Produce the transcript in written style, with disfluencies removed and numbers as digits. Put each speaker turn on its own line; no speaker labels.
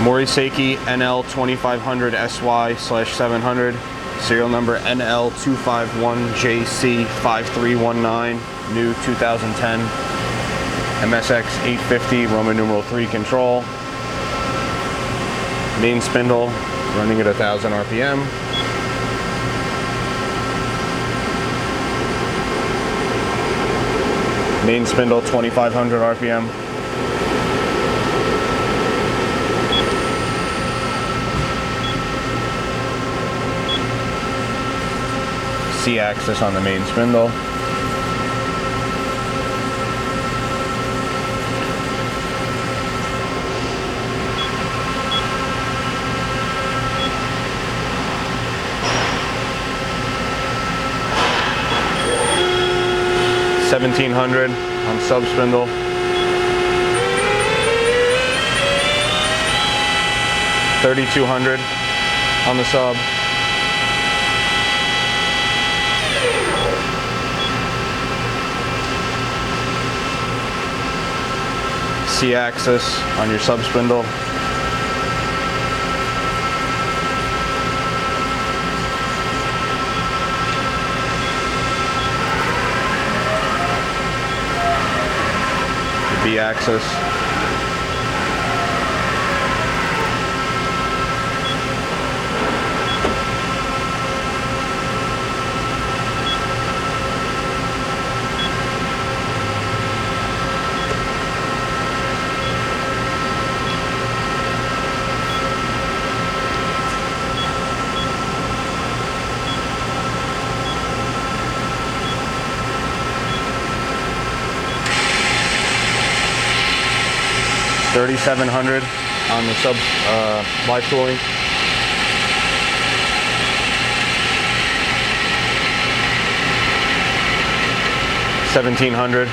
Mori Seiki NL-2500SY/700, serial number NL-2500SY, new 2010, MSX 850, Roman numeral 3 control, main spindle, running at 1000 RPM. Main spindle 2500 RPM. C-axis on the main spindle. $1,700 on sub spindle. $3,200 on the sub. C-axis on your sub spindle. B-axis. $3,700 on the sub live tooling. $1,700